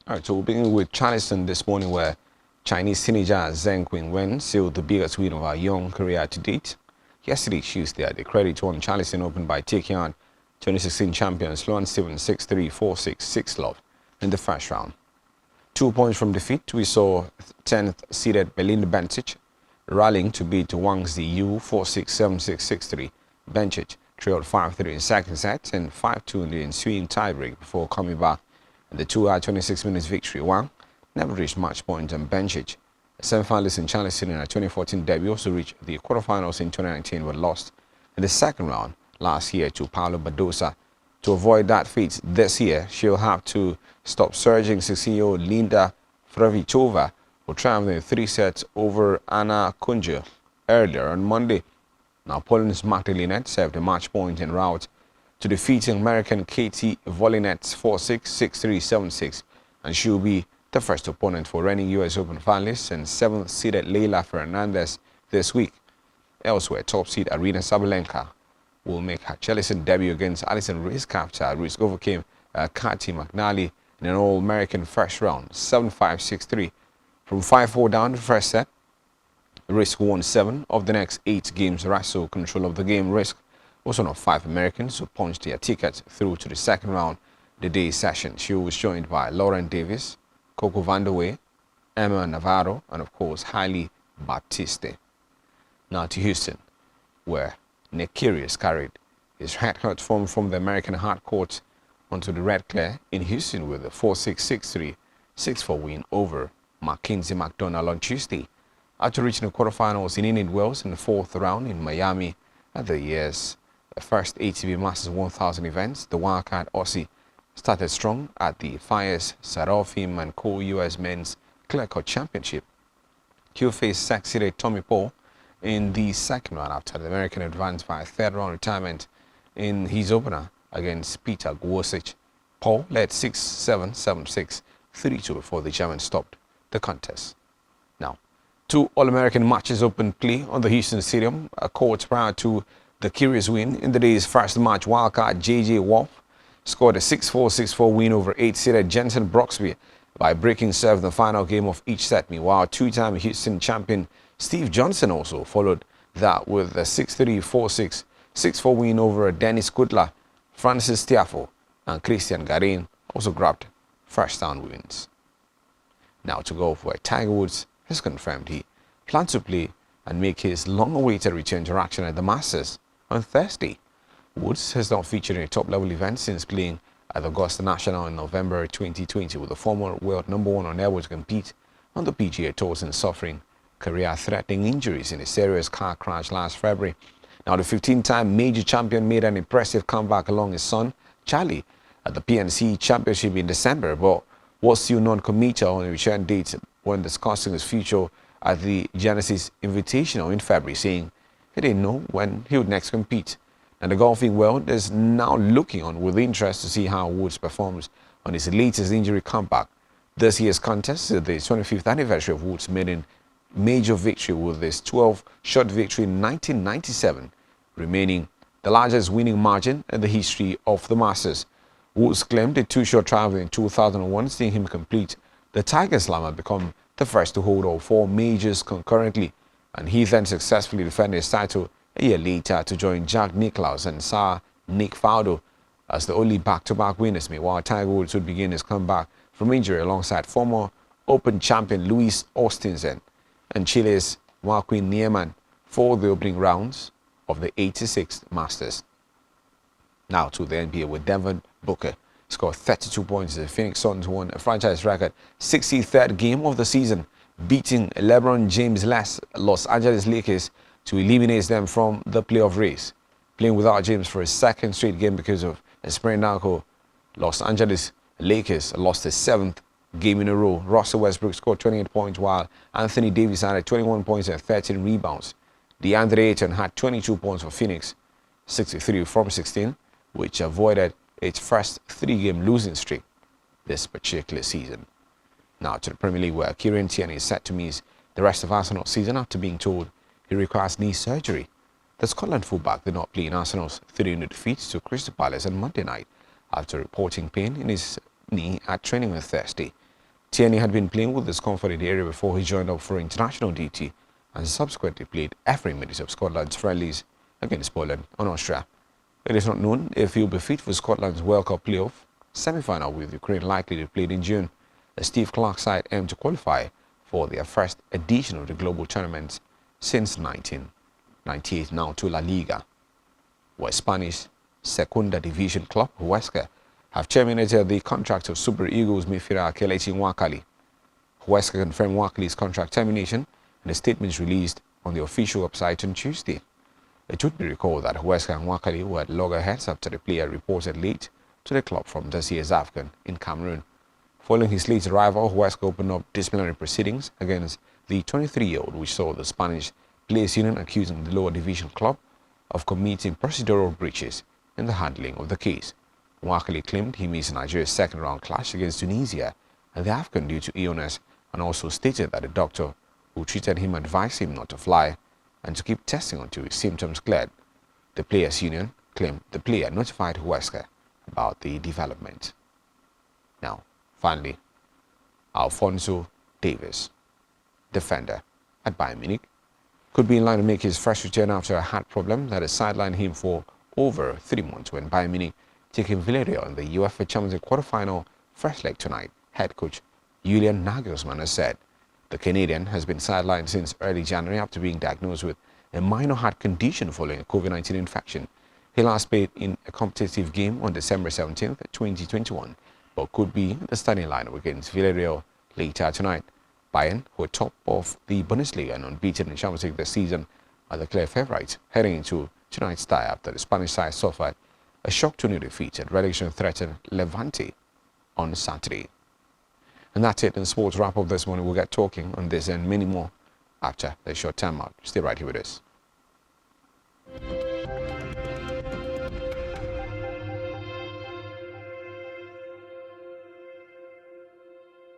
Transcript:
All right, so we'll begin with Charleston this morning, where Chinese teenager Zheng Qinwen sealed the biggest win of her young career to date. Yesterday, Tuesday, the credit won Charleston Open by taking on 2016 champions Sloan Stevens 6-3, 4-6, 6-love in the first round. 2 points from defeat, we saw 10th seeded Belinda Bencic rallying to beat Wang Ziyu 4-6, 7-6, 6-3. Bencic trailed 5-3 in second set and 5-2 in the ensuing tiebreak before coming back in the 2-hour 26 minutes victory. Wang never reached match point, and Bencic, a semi-finalist in Charleston in her 2014 debut, also reached the quarterfinals in 2019 but lost in the second round last year to Paulo Badosa. To avoid that fate this year, she'll have to stop surging 16-year-old Linda Fravichova, who triumphed in 3 sets over Anna Kunja earlier on Monday. Now, Poland's Magda Linette served a match point en route to defeating American Katie Volinets 4-6, 6-3, 7-6, and she'll be the first opponent for reigning U.S. Open finalist and 7th-seeded Leila Fernandez this week. Elsewhere, top-seed Arina Sabalenka will make her Charleston debut against Alison Risk after Risk overcame Katie McNally in an All-American first round, 7-5, 6-3. From 5-4 down the first set, Risk won 7 of the next 8 games, wrestled control of the game. Risk was one of 5 Americans who punched their tickets through to the second round the day's session. She was joined by Lauren Davis, Coco Vandeweghe, Emma Navarro, and of course Hailey Baptiste. Now to Houston, where Nick Kyrgios carried his red-hot form from the American hard court onto the red clay in Houston with a 4-6, 6-3, 6-4 win over Mackenzie McDonald on Tuesday, after reaching the quarterfinals in Indian Wells in the 4th round in Miami at the year's first ATP Masters 1000 events. The wildcard Aussie started strong at the Fire's Sarofim and Co. U.S. Men's Clay Court Championship. Q faced six-seeded Tommy Paul in the second round after the American advanced by a third-round retirement in his opener against Peter Gwosic. Paul led 6-7, 7-6, 3-2 before the German stopped the contest. Now, 2 All-American matches opened play on the Houston Stadium court prior to the Kyrgios win. In the day's first match, wildcard J.J. Wolf scored a 6-4, 6-4 win over 8-seeded Jensen Broxby by breaking serve in the final game of each set. Meanwhile, 2-time Houston champion Steve Johnson also followed that with a 6-3, 4-6, 6-4 win over Dennis Kudla. Francis Tiafoe and Christian Garin also grabbed first-round wins. Now to golf, where Tiger Woods has confirmed he plans to play and make his long-awaited return to action at the Masters on Thursday. Woods has not featured in a top-level event since playing at the Augusta National in November 2020, with the former world #1 unable to compete on the PGA Tour since suffering career-threatening injuries in a serious car crash last February. Now, the 15-time major champion made an impressive comeback along his son, Charlie, at the PNC Championship in December, but was still non-committal on a return date when discussing his future at the Genesis Invitational in February, saying he didn't know when he would next compete. And the golfing world is now looking on with interest to see how Woods performs on his latest injury comeback. This year's contest is the 25th anniversary of Woods' maiden major victory, with his 12-shot victory in 1997 remaining the largest winning margin in the history of the Masters. Woods claimed a 2-shot triumph in 2001, seeing him complete the Tiger Slam and become the first to hold all 4 majors concurrently, and he then successfully defended his title a year later to join Jack Nicklaus and Sir Nick Faldo as the only back-to-back winners. Meanwhile, Tiger Woods would begin his comeback from injury alongside former Open champion Luis Ostensen and Chile's Joaquin Niemann for the opening rounds of the 86th Masters. Now to the NBA, with Devin Booker scored 32 points as the Phoenix Suns won a franchise record 63rd game of the season, beating LeBron James' Los Angeles Lakers to eliminate them from the playoff race. Playing without James for a second straight game because of a sprained ankle, Los Angeles Lakers lost their 7th game in a row. Russell Westbrook scored 28 points, while Anthony Davis added 21 points and 13 rebounds. DeAndre Ayton had 22 points for Phoenix, 63 from 16, which avoided its first 3-game losing streak this particular season. Now to the Premier League, where Kieran Tierney is set to miss the rest of Arsenal's season after being told he requires knee surgery. The Scotland fullback did not play in Arsenal's 3-0 defeat to Crystal Palace on Monday night after reporting pain in his knee at training on Thursday. Tierney had been playing with discomfort in the area before he joined up for international duty and subsequently played every minute of Scotland's friendlies against Poland and Austria. It is not known if he will be fit for Scotland's World Cup playoff semi-final with Ukraine likely to be played in June. The Steve Clarke side aimed to qualify for their first edition of the global tournament since 1998, now to La Liga, where Spanish Segunda Division club Huesca have terminated the contract of Super Eagles midfielder Kelechi Nwakali. Huesca confirmed Nwakali's contract termination in a statement released on the official website on Tuesday. It should be recalled that Huesca and Nwakali were at loggerheads after the player reported late to the club from this year's AFCON in Cameroon. Following his late arrival, Huesca opened up disciplinary proceedings against the 23-year-old, which saw the Spanish Players Union accusing the lower division club of committing procedural breaches in the handling of the case. Nwakali claimed he missed Nigeria's second-round clash against Tunisia and the AFCON due to illness, and also stated that the doctor who treated him advised him not to fly and to keep testing until his symptoms cleared. The Players Union claimed the player notified Huesca about the development. Now, finally, Alphonso Davies, defender at Bayern Munich, could be in line to make his first return after a heart problem that has sidelined him for over 3 months when Bayern Munich taking Villarreal in the UEFA Champions League quarterfinal first leg tonight. Head coach Julian Nagelsmann has said the Canadian has been sidelined since early January after being diagnosed with a minor heart condition following a COVID-19 infection. He last played in a competitive game on December 17, 2021, but could be in the starting lineup against Villarreal later tonight. Bayern, who are top of the Bundesliga and unbeaten in Champions League this season, are the clear favourites heading into tonight's tie after the Spanish side suffered a shock 2-0 defeat at relegation-threatened Levante on Saturday. And that's it in sports wrap-up this morning. We'll get talking on this and many more after the short time out. Stay right here with us.